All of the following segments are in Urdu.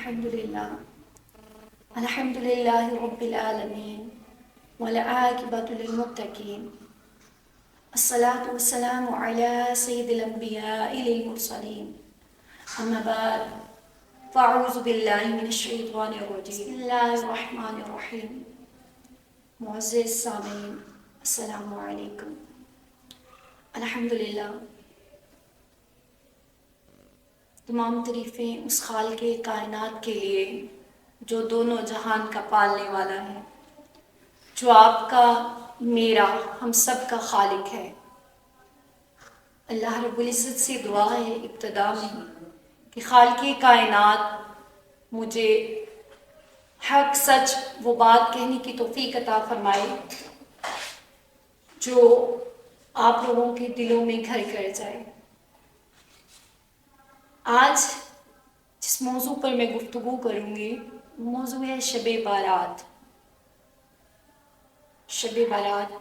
الحمدللہ رب العالمین والعاقبۃ للمتقین الصلاۃ والسلام علی سید الانبیاء والمرسلین اما بعد فاعوذ باللہ من الشیطان الرجیم بسم اللہ الرحمن الرحیم معزز سامعین السلام علیکم۔ الحمدللہ تمام تعریفیں اس خالق کائنات کے لیے جو دونوں جہان کا پالنے والا ہے، جو آپ کا، میرا، ہم سب کا خالق ہے۔ اللہ رب العزت سے دعا ہے ابتدا میں کہ خالق کائنات مجھے حق سچ وہ بات کہنے کی توفیق عطا فرمائے جو آپ لوگوں کے دلوں میں گھر کر جائے۔ آج جس موضوع پر میں گفتگو کروں گی وہ موضوع ہے شب بارات۔ شب بارات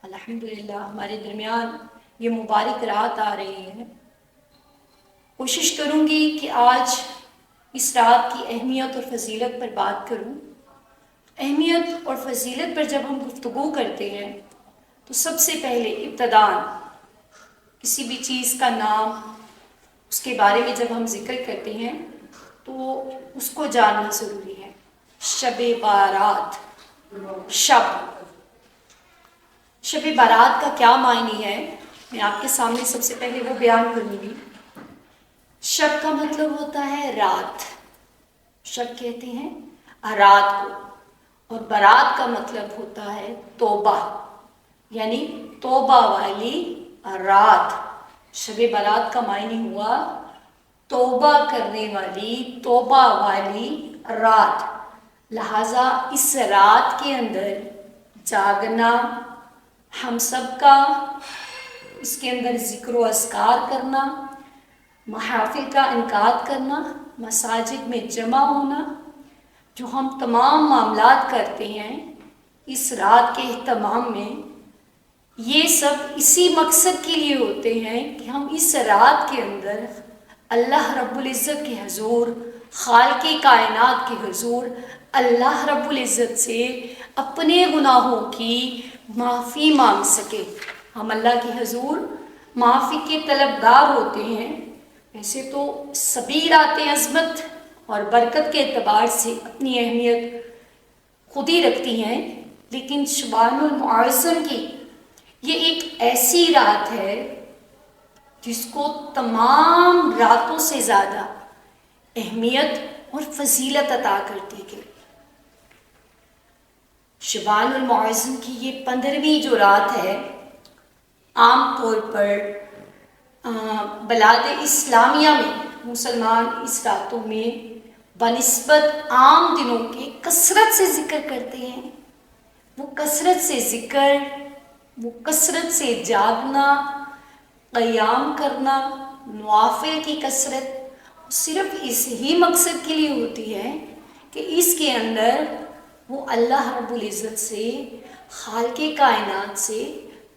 الحمدللہ ہمارے درمیان یہ مبارک رات آ رہی ہے۔ کوشش کروں گی کہ آج اس رات کی اہمیت اور فضیلت پر بات کروں۔ اہمیت اور فضیلت پر جب ہم گفتگو کرتے ہیں تو سب سے پہلے ابتداً کسی بھی چیز کا نام، اس کے بارے میں جب ہم ذکر کرتے ہیں تو اس کو جاننا ضروری ہے۔ شب بارات، شب بارات کا کیا معنی ہے میں آپ کے سامنے سب سے پہلے وہ بیان کروں گی۔ شب کا مطلب ہوتا ہے رات، شب کہتے ہیں رات کو، اور بارات کا مطلب ہوتا ہے توبہ، یعنی توبہ والی رات۔ شب بارات کا معنی ہوا توبہ کرنے والی، توبہ والی رات۔ لہٰذا اس رات کے اندر جاگنا، ہم سب کا اس کے اندر ذکر و اذکار کرنا، محافل کا انعقاد کرنا، مساجد میں جمع ہونا، جو ہم تمام معاملات کرتے ہیں اس رات کے اہتمام میں، یہ سب اسی مقصد کے لیے ہوتے ہیں کہ ہم اس رات کے اندر اللہ رب العزت کے حضور، خالق کائنات کے حضور اللہ رب العزت سے اپنے گناہوں کی معافی مانگ سکے۔ ہم اللہ کے حضور معافی کے طلبگار ہوتے ہیں۔ ویسے تو سبھی راتیں عظمت اور برکت کے اعتبار سے اپنی اہمیت خود ہی رکھتی ہیں، لیکن شبان المعظم کی یہ ایک ایسی رات ہے جس کو تمام راتوں سے زیادہ اہمیت اور فضیلت عطا کرتی ہے۔ شبان المعظم کی یہ 15ویں جو رات ہے، عام طور پر بلاد اسلامیہ میں مسلمان اس راتوں میں بنسبت عام دنوں کے کثرت سے ذکر کرتے ہیں۔ وہ کثرت سے ذکر، وہ کثرت سے جاگنا، قیام کرنا، نوافل کی کثرت صرف اس ہی مقصد کے لیے ہوتی ہے کہ اس کے اندر وہ اللہ رب العزت سے، خالق کائنات سے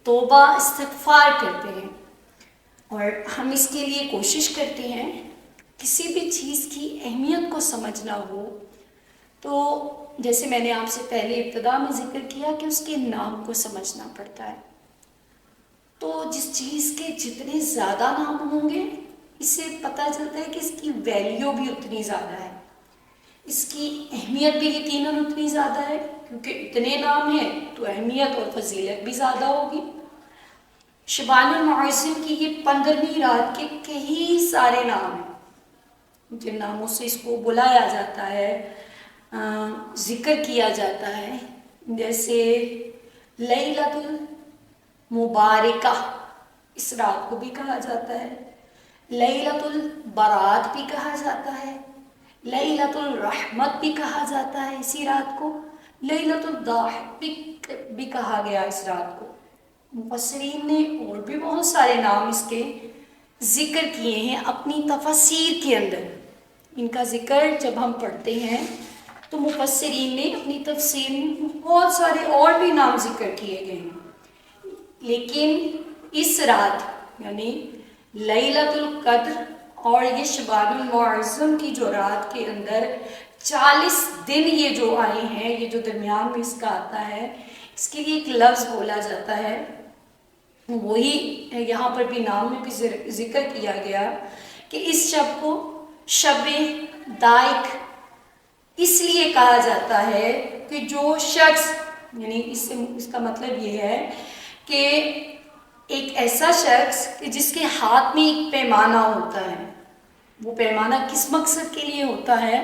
توبہ استغفار کرتے ہیں۔ اور ہم اس کے لیے کوشش کرتے ہیں، کسی بھی چیز کی اہمیت کو سمجھنا ہو تو جیسے میں نے آپ سے پہلے ابتدا میں ذکر کیا کہ اس کے نام کو سمجھنا پڑتا ہے۔ تو جس چیز کے جتنے زیادہ نام ہوں گے، اس سے پتہ چلتا ہے کہ اس کی ویلیو بھی اتنی زیادہ ہے، اس کی اہمیت بھی یقیناً اتنی زیادہ ہے، کیونکہ اتنے نام ہیں تو اہمیت اور فضیلت بھی زیادہ ہوگی۔ شبان المعظم کی یہ 15ویں رات کے کئی سارے نام ہیں جن ناموں سے اس کو بلایا جاتا ہے، ذکر کیا جاتا ہے، جیسے لیلۃ المبارکہ اس رات کو بھی کہا جاتا ہے، لیلۃ البرات بھی کہا جاتا ہے، لیلۃ الرحمت بھی کہا جاتا ہے اسی رات کو، لیلۃ الضحک بھی کہا گیا اس رات کو۔ مفسرین نے اور بھی بہت سارے نام اس کے ذکر کیے ہیں اپنی تفاسیر کے اندر۔ ان کا ذکر جب ہم پڑھتے ہیں تو مفسرین نے اپنی تفسیر میں بہت سارے اور بھی نام ذکر کیے گئے ہیں، لیکن اس رات یعنی لیلۃ القدر اور یہ شبان المعظم کی جو رات کے اندر 40 دن یہ جو آئے ہیں، یہ جو درمیان میں اس کا آتا ہے، اس کے لیے ایک لفظ بولا جاتا ہے، وہی یہاں پر بھی نام میں بھی ذکر کیا گیا کہ اس شب کو شب دائک اس لیے کہا جاتا ہے کہ جو شخص، یعنی اس کا مطلب یہ ہے کہ ایک ایسا شخص کہ جس کے ہاتھ میں ایک پیمانہ ہوتا ہے، وہ پیمانہ کس مقصد کے لیے ہوتا ہے؟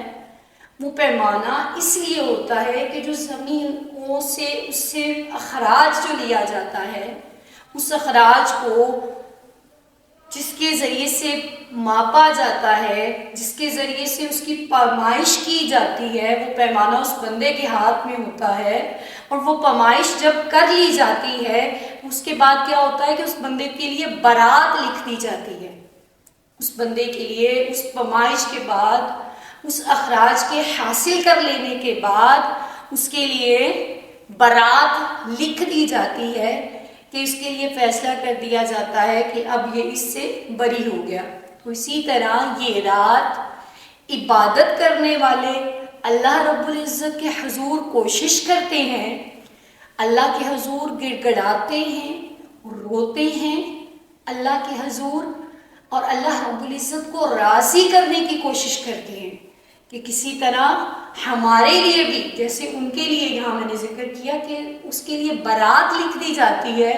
وہ پیمانہ اس لیے ہوتا ہے کہ جو زمینوں سے اس سے اخراج جو لیا جاتا ہے، اس اخراج کو جس کے ذریعے سے ماپا جاتا ہے، جس کے ذریعے سے اس کی پیمائش کی جاتی ہے، وہ پیمانہ اس بندے کے ہاتھ میں ہوتا ہے، اور وہ پیمائش جب کر لی جاتی ہے اس کے بعد کیا ہوتا ہے کہ اس بندے کے لیے برات لکھ دی جاتی ہے، اس بندے کے لیے اس پیمائش کے بعد، اس اخراج کے حاصل کر لینے کے بعد اس کے لیے برات لکھ دی جاتی ہے کہ اس کے لیے فیصلہ کر دیا جاتا ہے کہ اب یہ اس سے بری ہو گیا۔ تو اسی طرح یہ رات عبادت کرنے والے اللہ رب العزت کے حضور کوشش کرتے ہیں، اللہ کے حضور گڑ گڑاتے ہیں، روتے ہیں اللہ کے حضور، اور اللہ رب العزت کو راضی کرنے کی کوشش کرتے ہیں کہ کسی طرح ہمارے لیے بھی، جیسے ان کے لیے یہاں میں نے ذکر کیا کہ اس کے لیے برات لکھ دی جاتی ہے،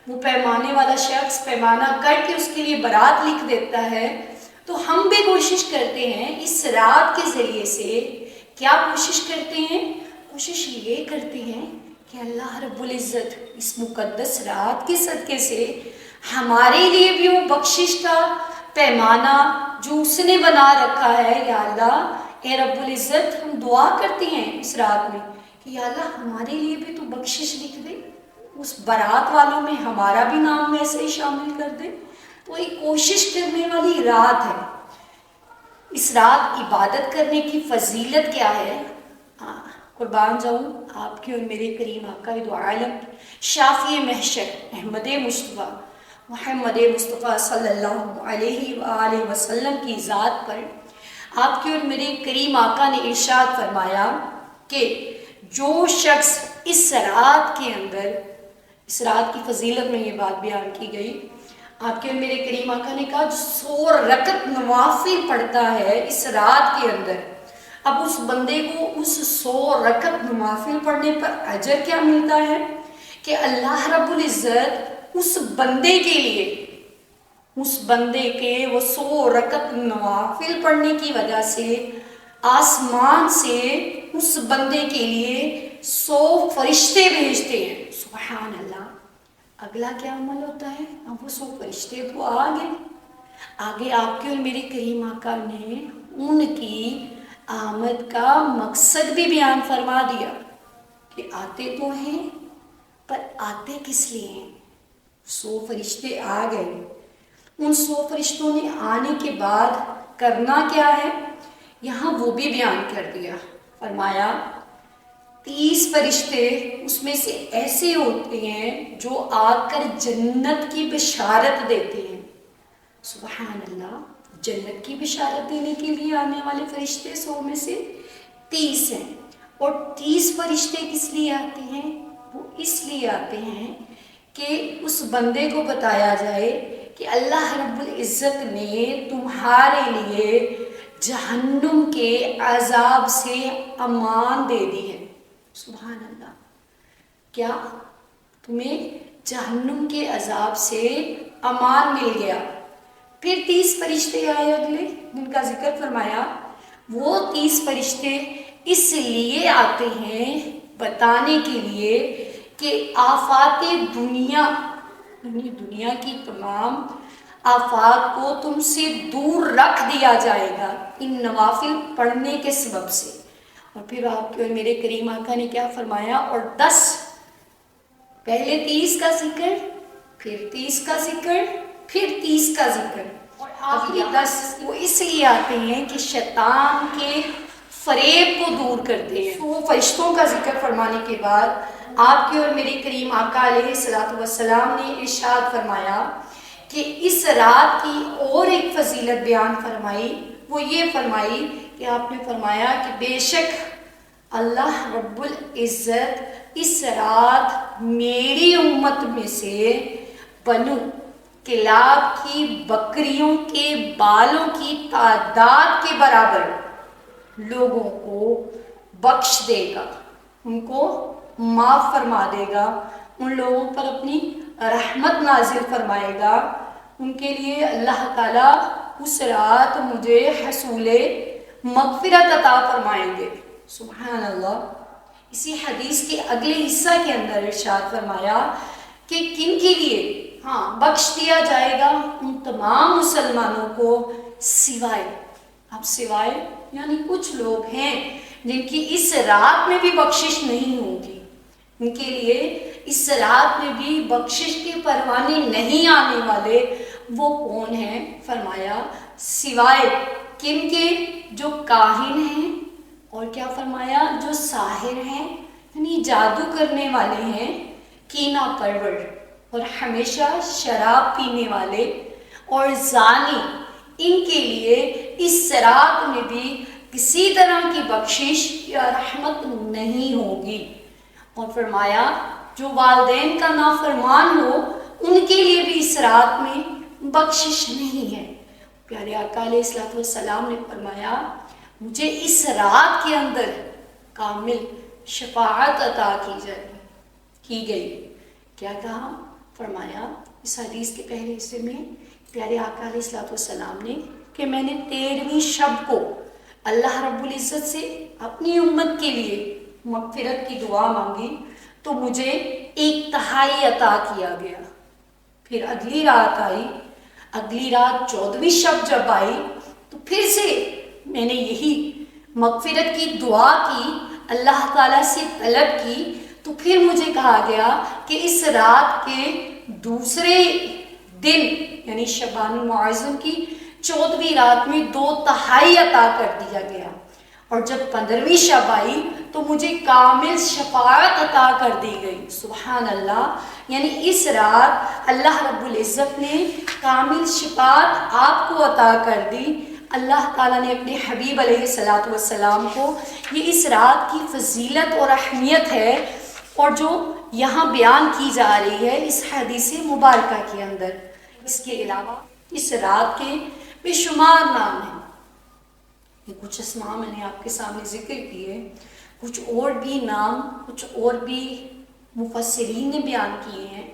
وہ پیمانے والا شخص پیمانہ کر کے اس کے لیے برات لکھ دیتا ہے، تو ہم بھی کوشش کرتے ہیں اس رات کے ذریعے سے، کیا کوشش کرتے ہیں؟ کوشش یہ کرتے ہیں کہ اللہ رب العزت اس مقدس رات کے صدقے سے ہمارے لیے بھی وہ بخشش کا پیمانہ جو اس نے بنا رکھا ہے، یا اللہ اے رب العزت ہم دعا کرتے ہیں اس رات میں کہ یا اللہ ہمارے لیے بھی تو بخشش لکھ دے، اس برات والوں میں ہمارا بھی نام ویسے ہی شامل کر دے۔ تو ایک کوشش کرنے والی رات ہے۔ اس رات عبادت کرنے کی فضیلت کیا ہے؟ قربان جاؤں آپ کے اور میرے کریم آقا دو عالم شافی محشر احمد مصطفیٰ محمد مصطفیٰ صلی اللہ علیہ وآلہ وسلم کی ذات پر آپ کے اور میرے کریم آقا نے ارشاد فرمایا کہ جو شخص اس رات کے اندر، اس رات کی فضیلت میں یہ بات بیان کی گئی، آپ کے اور میرے کریم آقا نے کہا جو 100 رکعت نوافل پڑھتا ہے اس رات کے اندر، اب اس بندے کو اس 100 رکعت نوافل پڑھنے پر اجر کیا ملتا ہے کہ اللہ رب العزت اس بندے کے لیے، اس بندے کے وہ 100 رکعت نوافل پڑھنے کی وجہ سے آسمان سے اس بندے کے لیے 100 فرشتے بھیجتے ہیں۔ سبحان اللہ۔ اگلا کیا عمل ہوتا ہے؟ اب وہ 100 فرشتے تو آگے آپ کے اور میرے کریم آقا نے ان کی آمد کا مقصد بھی بیان فرما دیا کہ آتے تو ہیں پر آتے کس لیے ہیں؟ 100 فرشتے آ گئے، ان 100 فرشتوں نے آنے کے بعد کرنا کیا ہے یہاں وہ بھی بیان کر دیا۔ فرمایا 30 فرشتے اس میں سے ایسے ہوتے ہیں جو آ کر جنت کی بشارت دیتے ہیں۔ سبحان اللہ۔ جنت کی بشارت دینے کے لیے آنے والے فرشتے 100 میں سے 30 ہیں، اور 30 فرشتے کس لیے آتے ہیں؟ وہ اس لیے آتے ہیں کہ اس بندے کو بتایا جائے کہ اللہ رب العزت نے تمہارے لیے جہنم کے عذاب سے امان دے دی ہے۔ سبحان اللہ۔ کیا تمہیں جہنم کے عذاب سے امان مل گیا؟ پھر 30 فرشتے آئے اگلے جن کا ذکر فرمایا، وہ 30 فرشتے اس لیے آتے ہیں بتانے کے لیے کہ آفات دنیا، دنیا کی تمام آفات کو تم سے دور رکھ دیا جائے گا ان نوافل پڑھنے کے سبب سے۔ اور پھر آپ کے اور میرے کریم آقا نے کیا فرمایا؟ اور 10، پہلے 30 کا ذکر، پھر 30 کا ذکر، پھر 30 کا ذکر، اور اب یہ 10 وہ اس لیے آتے ہیں کہ شیطان کے فریب کو دور کرتے ہیں۔ وہ فرشتوں کا ذکر فرمانے کے بعد آپ کے اور میرے کریم آقا علیہ الصلوۃ والسلام نے ارشاد فرمایا کہ اس رات کی اور ایک فضیلت بیان فرمائی، وہ یہ فرمائی کہ آپ نے فرمایا کہ بے شک اللہ رب العزت اس رات میری امت میں سے بنو کلاب کی بکریوں کے بالوں کی تعداد کے برابر لوگوں کو بخش دے گا، ان کو معاف فرما دے گا، ان لوگوں پر اپنی رحمت نازل فرمائے گا، ان کے لیے اللہ تعالیٰ اس رات مجھے حصول مغفرت عطا فرمائیں گے۔ سبحان اللہ۔ اسی حدیث کے اگلے حصہ کے اندر ارشاد فرمایا کہ کن کے لیے بخش دیا جائے گا، ان تمام مسلمانوں کو سوائے، اب سوائے یعنی کچھ لوگ ہیں جن کی اس رات میں بھی بخشش نہیں ہوگی، ان کے لیے اس رات میں بھی بخشش کے پروانے نہیں آنے والے، وہ کون ہیں؟ فرمایا سوائے کن کے؟ جو کاہن ہیں، اور کیا فرمایا؟ جو ساحر ہیں یعنی جادو کرنے والے ہیں، کینہ پرور اور ہمیشہ شراب پینے والے، اور زانی، ان کے لیے اس رات میں بھی کسی طرح کی بخشش یا رحمت نہیں ہوگی۔ اور فرمایا جو والدین کا نافرمان ہو ان کے لیے بھی اس رات میں بخشش نہیں ہے۔ پیارے آقا علیہ الصلوۃ والسلام نے فرمایا مجھے اس رات کے اندر کامل شفاعت عطا کی گئی۔ کیا کہا؟ فرمایا اس حدیث کے پہلے حصے میں پیارے آقا علیہ الصلوۃ والسلام نے کہ میں نے 13ویں شب کو اللہ رب العزت سے اپنی امت کے لیے مغفرت کی دعا مانگی تو مجھے 1/3 عطا کیا گیا۔ پھر اگلی رات آئی، اگلی رات 14ویں شب جب آئی تو پھر سے میں نے یہی مغفرت کی دعا کی، اللہ تعالیٰ سے طلب کی، تو پھر مجھے کہا گیا کہ اس رات کے دوسرے دن یعنی شعبان المعظم کی 14ویں رات میں 2/3 عطا کر دیا گیا، اور جب 15ویں شب آئی تو مجھے کامل شفاعت عطا کر دی گئی۔ سبحان اللہ۔ یعنی اس رات اللہ رب العزت نے کامل شفاعت آپ کو عطا کر دی۔ اللہ تعالیٰ نے اپنے حبیب علیہ الصلوۃ والسلام کو، یہ اس رات کی فضیلت اور اہمیت ہے اور جو یہاں بیان کی جا رہی ہے اس حدیث مبارکہ کے اندر۔ اس کے علاوہ اس رات کے بے شمار نام ہیں، یہ کچھ اسماء میں نے آپ کے سامنے ذکر کیے، کچھ اور بھی نام، کچھ اور بھی مفسرین نے بیان کیے ہیں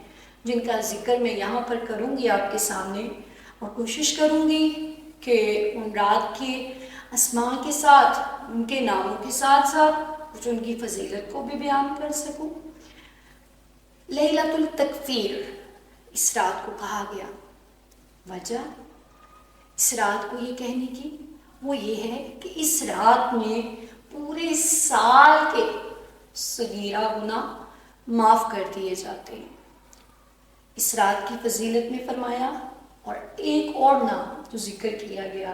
جن کا ذکر میں یہاں پر کروں گی آپ کے سامنے، اور کوشش کروں گی کہ ان رات کے اسماء کے ساتھ، ان کے ناموں کے ساتھ ساتھ کچھ ان کی فضیلت کو بھی بیان کر سکوں۔ لیلۃ التکفیر اس رات کو کہا گیا، وجہ اس رات کو یہ کہنے کی وہ یہ ہے کہ اس رات میں پورے سال کے صغیرہ گناہ معاف کر دیے جاتے ہیں۔ اس رات کی فضیلت میں فرمایا، اور ایک اور نام جو ذکر کیا گیا،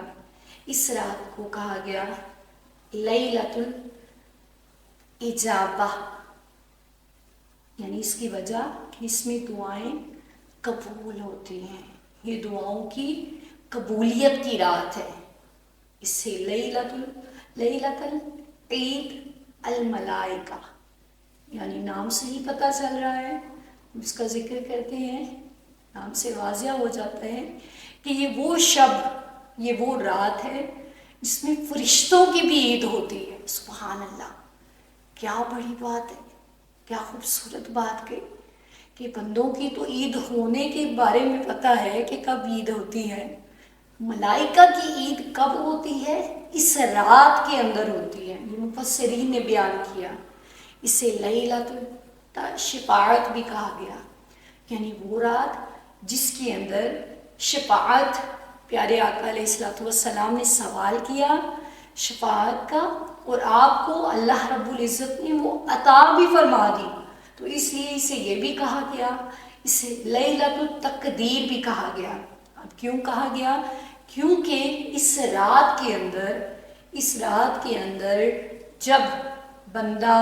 اس رات کو کہا گیا لیلۃ الاجابہ، یعنی اس کی وجہ کہ اس میں دعائیں قبول ہوتی ہیں، یہ دعاؤں کی قبولیت کی رات ہے۔ اس سے لیلۃ العید الملائکہ، یعنی نام سے ہی پتہ چل رہا ہے، اس کا ذکر کرتے ہیں نام سے واضح ہو جاتا ہے کہ یہ وہ شب، یہ وہ رات ہے جس میں فرشتوں کی بھی عید ہوتی ہے۔ سبحان اللہ، کیا بڑی بات ہے، کیا خوبصورت بات کہی کہ بندوں کی تو عید ہونے کے بارے میں پتہ ہے کہ کب عید ہوتی ہے، ملائکہ کی عید کب ہوتی ہے؟ اس رات کے اندر ہوتی ہے۔ یہ مفسرین نے بیان کیا، اسے لیلۃ الشفاعت بھی کہا گیا، یعنی وہ رات جس کے اندر شفاعت، پیارے آقا علیہ الصلوۃ والسلام نے سوال کیا شفاعت کا، اور آپ کو اللہ رب العزت نے وہ عطا بھی فرما دی، تو اس لیے اسے یہ بھی کہا گیا، اسے لیلۃ التقدیر بھی کہا گیا۔ اب کیوں کہا گیا؟ کیونکہ اس رات کے اندر جب بندہ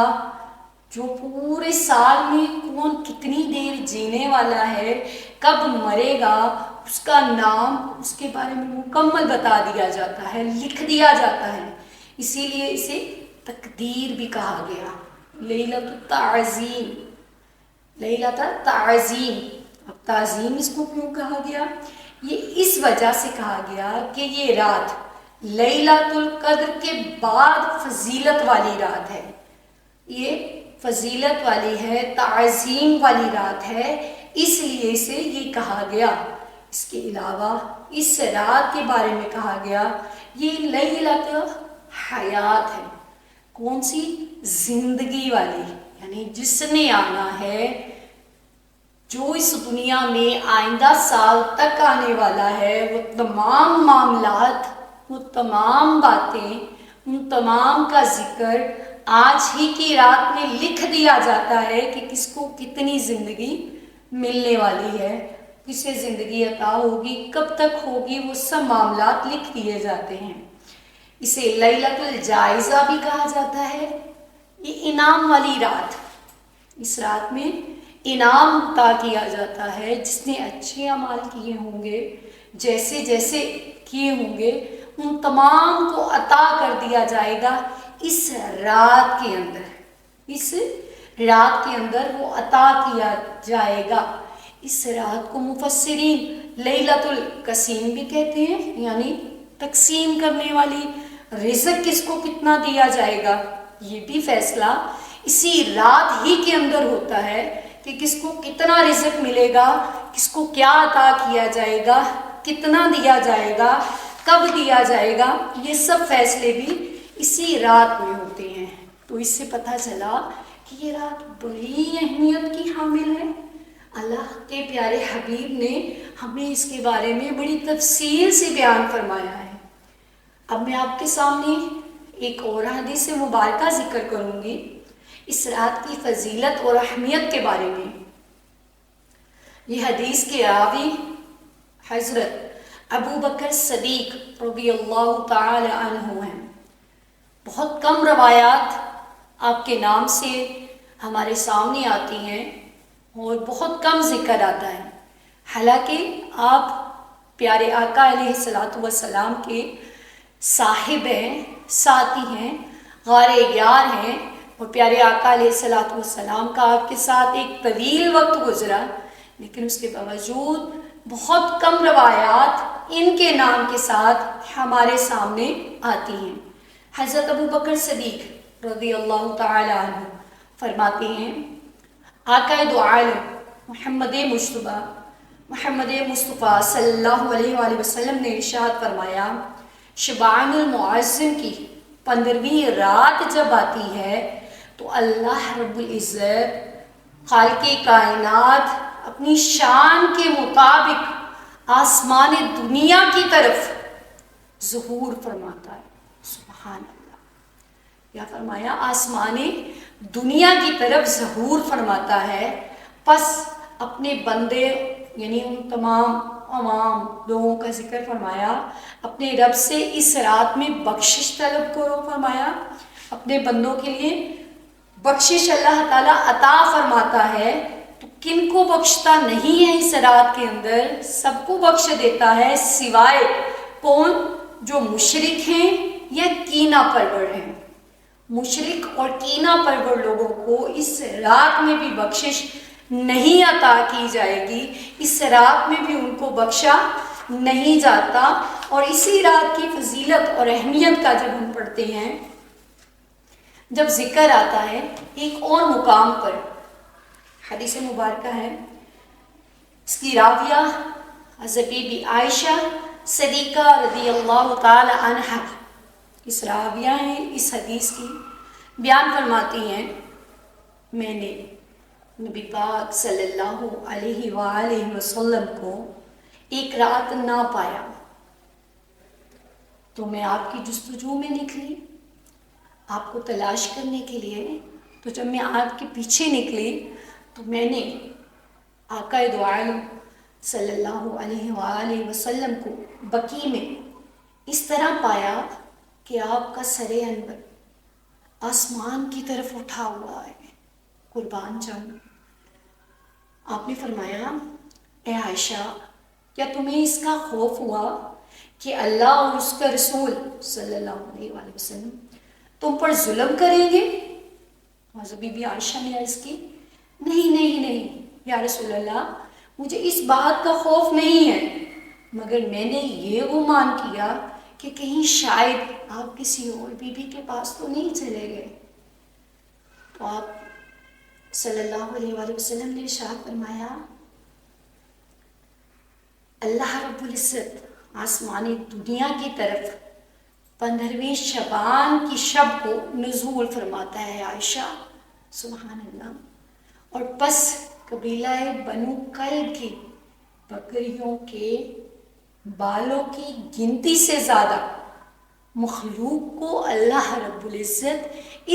جو پورے سال میں کون کتنی دیر جینے والا ہے، کب مرے گا، اس کا نام، اس کے بارے میں مکمل بتا دیا جاتا ہے، لکھ دیا جاتا ہے، اسی لیے اسے تقدیر بھی کہا گیا، لیلۃ التعظیم، لیلۃ التعظیم۔ اب تعظیم اس کو کیوں کہا گیا؟ یہ اس وجہ سے کہا گیا کہ یہ رات لیلۃ القدر کے بعد فضیلت والی رات ہے، یہ فضیلت والی ہے، تعظیم والی رات ہے، اس لیے اسے یہ کہا گیا۔ اس کے علاوہ اس رات کے بارے میں کہا گیا یہ لیلۃ حیات ہے۔ کون سی؟ زندگی والی، یعنی جس نے آنا ہے، جو اس دنیا میں آئندہ سال تک آنے والا ہے، وہ تمام معاملات، وہ تمام باتیں، ان تمام کا ذکر آج ہی کی رات میں لکھ دیا جاتا ہے کہ کس کو کتنی زندگی ملنے والی ہے، کسے زندگی عطا ہوگی، کب تک ہوگی، وہ سب معاملات لکھ دیے جاتے ہیں۔ اسے لیلۃ الجائزہ بھی کہا جاتا ہے، یہ انعام والی رات۔ اس رات میں انعام عطا کیا جاتا ہے، جس نے اچھے اعمال کیے ہوں گے، جیسے جیسے کیے ہوں گے، ان تمام کو عطا کر دیا جائے گا اس رات کے اندر، اس رات کے اندر وہ عطا کیا جائے گا۔ اس رات کو مفسرین لیلۃ القسیم بھی کہتے ہیں، یعنی تقسیم کرنے والی، رزق کس کو کتنا دیا جائے گا یہ بھی فیصلہ اسی رات ہی کے اندر ہوتا ہے کہ کس کو کتنا رزق ملے گا، کس کو کیا عطا کیا جائے گا، کتنا دیا جائے گا، کب دیا جائے گا، یہ سب فیصلے بھی اسی رات میں ہوتے ہیں۔ تو اس سے پتہ چلا کہ یہ رات بڑی اہمیت کی حامل ہے۔ اللہ کے پیارے حبیب نے ہمیں اس کے بارے میں بڑی تفصیل سے بیان فرمایا ہے۔ اب میں آپ کے سامنے ایک اور حدیث مبارکہ ذکر کروں گی اس رات کی فضیلت اور اہمیت کے بارے میں۔ یہ حدیث کے راوی حضرت ابو بکر صدیق رضی اللہ تعالی عنہ ہیں۔ بہت کم روایات آپ کے نام سے ہمارے سامنے آتی ہیں اور بہت کم ذکر آتا ہے، حالانکہ آپ پیارے آقا علیہ الصلوۃ والسلام کے صاحب ہیں، ساتھی ہیں، غار یار ہیں، اور پیارے آقا علیہ الصلوۃ والسلام کا آپ کے ساتھ ایک طویل وقت گزرا، لیکن اس کے باوجود بہت کم روایات ان کے نام کے ساتھ ہمارے سامنے آتی ہیں۔ حضرت ابو بکر صدیق رضی اللہ تعالی عنہ فرماتے ہیں، آقا دو عالم محمد مصطفیٰ صلی اللہ علیہ وآلہ وسلم نے ارشاد فرمایا، شعبان المعظم کی 15ویں رات جب آتی ہے تو اللہ رب العزت خالق کائنات اپنی شان کے مطابق آسمان دنیا کی طرف ظہور فرماتا ہے۔ سبحان اللہ، کیا فرمایا؟ آسمان دنیا کی طرف ظہور فرماتا ہے، پس اپنے بندے یعنی ان تمام عوام لوگوں کا ذکر فرمایا، اپنے رب سے اس رات میں بخشش طلب کرو فرمایا، اپنے بندوں کے لیے بخشش اللہ تعالیٰ عطا فرماتا ہے۔ تو کن کو بخشتا نہیں ہے اس رات کے اندر؟ سب کو بخش دیتا ہے، سوائے کون؟ جو مشرک ہیں یا کینہ پرور ہیں۔ مشرک اور کینہ پرور لوگوں کو اس رات میں بھی بخشش نہیں عطا کی جائے گی، اس رات میں بھی ان کو بخشا نہیں جاتا۔ اور اسی رات کی فضیلت اور اہمیت کا جب ہم پڑھتے ہیں، جب ذکر آتا ہے ایک اور مقام پر، حدیث مبارکہ ہے، اس کی راویہ حضرت بی بی عائشہ صدیقہ رضی اللہ تعالی عنہا اس راویہ ہیں اس حدیث کی، بیان فرماتی ہیں، میں نے نبی پاک صلی اللہ علیہ وآلہ وسلم کو ایک رات نہ پایا تو میں آپ کی جستجو میں نکلی آپ کو تلاش کرنے کے لیے۔ تو جب میں آپ کے پیچھے نکلی تو میں نے آقا دو عالم صلی اللہ علیہ وآلہ وسلم کو بقیع میں اس طرح پایا کہ آپ کا سر انور آسمان کی طرف اٹھا ہوا ہے، قربان جاؤں۔ آپ نے فرمایا، اے عائشہ، کیا تمہیں اس کا خوف ہوا کہ اللہ اور اس کا رسول صلی اللہ علیہ وآلہ وسلم تم پر ظلم کریں گے؟ حضرت بی بی عائشہ نے عرض کی نہیں یا رسول اللہ، مجھے اس بات کا خوف نہیں ہے، مگر میں نے یہ گمان کیا کہ کہیں شاید آپ کسی اور بیوی کے پاس تو نہیں چلے گئے۔ تو آپ صلی اللہ علیہ وآلہ وسلم نے ارشاد فرمایا، اللہ رب العزت آسمانی دنیا کی طرف 15ویں شعبان کی شب کو نزول فرماتا ہے عائشہ، سبحان اللہ، اور پس قبیلہ بنو کلب کی بکریوں کے بالوں کی گنتی سے زیادہ مخلوق کو اللہ رب العزت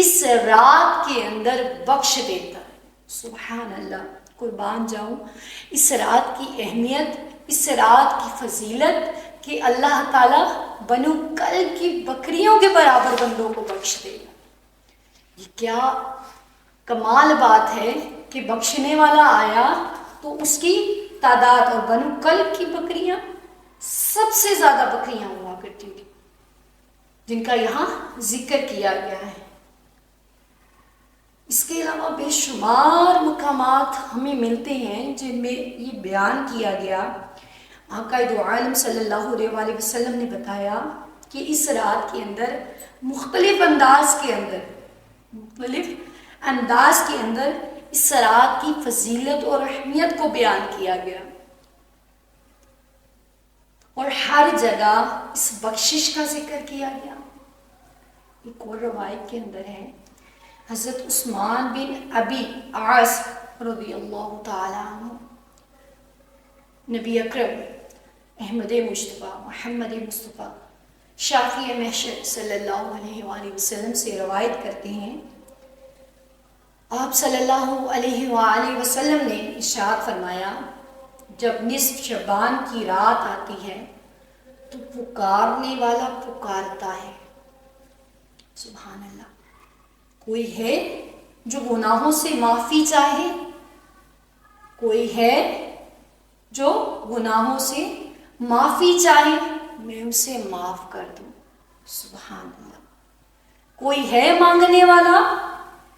اس رات کے اندر بخش دیتا ہے۔ سبحان اللہ، قربان جاؤں اس رات کی اہمیت، اس رات کی فضیلت کہ اللہ تعالیٰ بنو کلب کی بکریوں کے برابر بندوں کو بخش دے گا۔ یہ کیا کمال بات ہے کہ بخشنے والا آیا تو اس کی تعداد، اور بنو کلب کی بکریاں سب سے زیادہ بکریاں ہوا کرتی تھی جن کا یہاں ذکر کیا گیا ہے۔ اس کے علاوہ بے شمار مقامات ہمیں ملتے ہیں جن میں یہ بیان کیا گیا۔ آقا دو عالم صلی اللہ علیہ وآلہ وسلم نے بتایا کہ اس رات کے اندر مختلف انداز کے اندر اس رات کی فضیلت اور اہمیت کو بیان کیا گیا، اور ہر جگہ اس بخشش کا ذکر کیا گیا۔ ایک اور روایت کے اندر ہے، حضرت عثمان بن ابی عاص رضی اللہ تعالیٰ عنہ نبی اکرم احمد مصطفیٰ محمد مصطفیٰ شافی محشر صلی اللہ علیہ وآلہ وسلم سے روایت کرتے ہیں، آپ صلی اللہ علیہ وآلہ وسلم نے ارشاد فرمایا، جب نصف شعبان کی رات آتی ہے تو پکارنے والا پکارتا ہے، سبحان اللہ، کوئی ہے جو گناہوں سے معافی چاہے، کوئی ہے جو گناہوں سے معافی چاہے، میں اسے معاف کر دوں، سبحان اللہ، کوئی ہے مانگنے والا،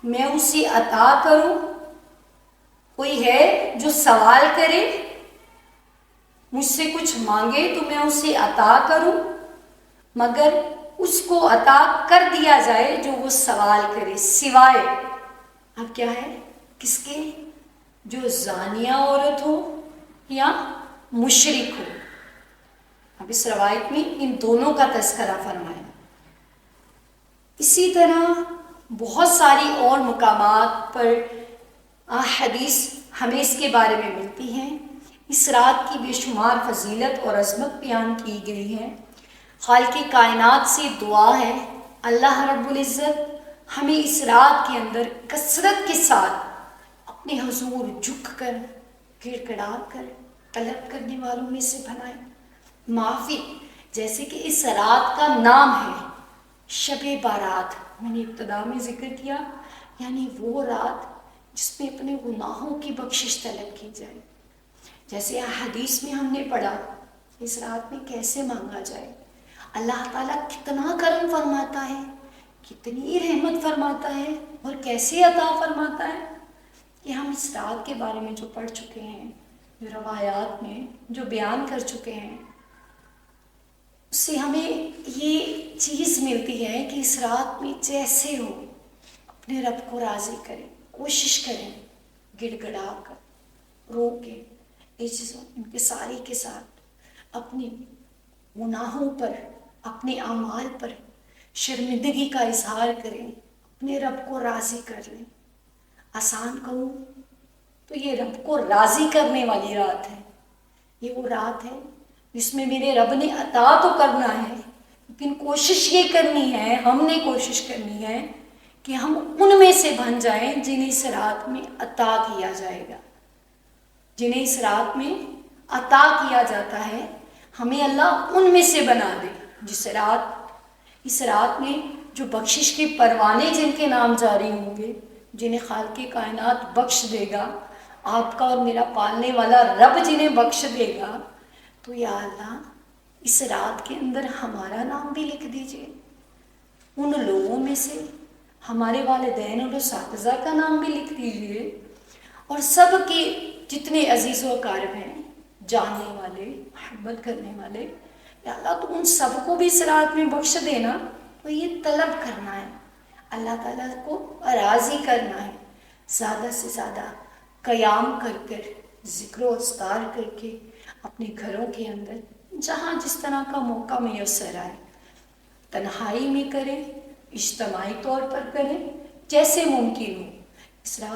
میں اسے عطا کروں، کوئی ہے جو سوال کرے، مجھ سے کچھ مانگے تو میں اسے عطا کروں، مگر اس کو عطا کر دیا جائے جو وہ سوال کرے، سوائے اب کیا ہے کس کے؟ جو زانیہ عورت ہو یا مشرک ہو۔ اب اس روایت میں ان دونوں کا تذکرہ فرمایا۔ اسی طرح بہت ساری اور مقامات پر حدیث ہمیں اس کے بارے میں ملتی ہیں۔ اس رات کی بے شمار فضیلت اور عظمت بیان کی گئی ہے۔ خالق کائنات سے دعا ہے اللہ رب العزت ہمیں اس رات کے اندر کثرت کے ساتھ اپنے حضور جھک کر گڑ گڑا کر طلب کرنے والوں میں سے بنائے۔ معافی، جیسے کہ اس رات کا نام ہے شب بارات، میں نے ابتدا میں ذکر کیا، یعنی وہ رات جس میں اپنے گناہوں کی بخشش طلب کی جائے۔ جیسے حدیث میں ہم نے پڑھا اس رات میں کیسے مانگا جائے، اللہ تعالیٰ کتنا کرم فرماتا ہے، کتنی رحمت فرماتا ہے، اور کیسے عطا فرماتا ہے، کہ ہم اس رات کے بارے میں جو پڑھ چکے ہیں، جو روایات میں جو بیان کر چکے ہیں، اس سے ہمیں یہ چیز ملتی ہے کہ اس رات میں جیسے ہو اپنے رب کو راضی کریں، کوشش کریں، گڑ گڑا کر، رو کے، عجز و انکساری کے ساتھ اپنے گناہوں پر، اپنے اعمال پر شرمندگی کا اظہار کریں، اپنے رب کو راضی کر لیں۔ آسان کہوں تو یہ رب کو راضی کرنے والی رات ہے۔ یہ وہ رات ہے جس میں میرے رب نے عطا تو کرنا ہے، لیکن کوشش یہ کرنی ہے، ہم نے کوشش کرنی ہے کہ ہم ان میں سے بن جائیں جنہیں اس رات میں عطا کیا جائے گا، جنہیں اس رات میں عطا کیا جاتا ہے، ہمیں اللہ ان میں سے بنا دے اس رات میں جو بخشش کے پروانے جن کے نام جاری ہوں گے، جنہیں خالق کائنات بخش دے گا، آپ کا اور میرا پالنے والا رب جنہیں بخش دے گا، تو یا اللہ اس رات کے اندر ہمارا نام بھی لکھ دیجیے، ان لوگوں میں سے ہمارے والدین اور اساتذہ کا نام بھی لکھ دیجیے، اور سب کے جتنے عزیز و اقارب ہیں، جاننے والے، محبت کرنے والے، یا اللہ تو ان سب کو بھی اس رات میں بخش دینا۔ تو یہ طلب کرنا ہے، اللہ تعالیٰ کو راضی کرنا ہے، زیادہ سے زیادہ قیام کر کر، ذکر و اذکار کر کے، اپنے گھروں کے اندر جہاں جس طرح کا موقع میسر آئے، تنہائی میں کریں، اجتماعی طور پر کریں، جیسے ممکن ہو۔ اس رات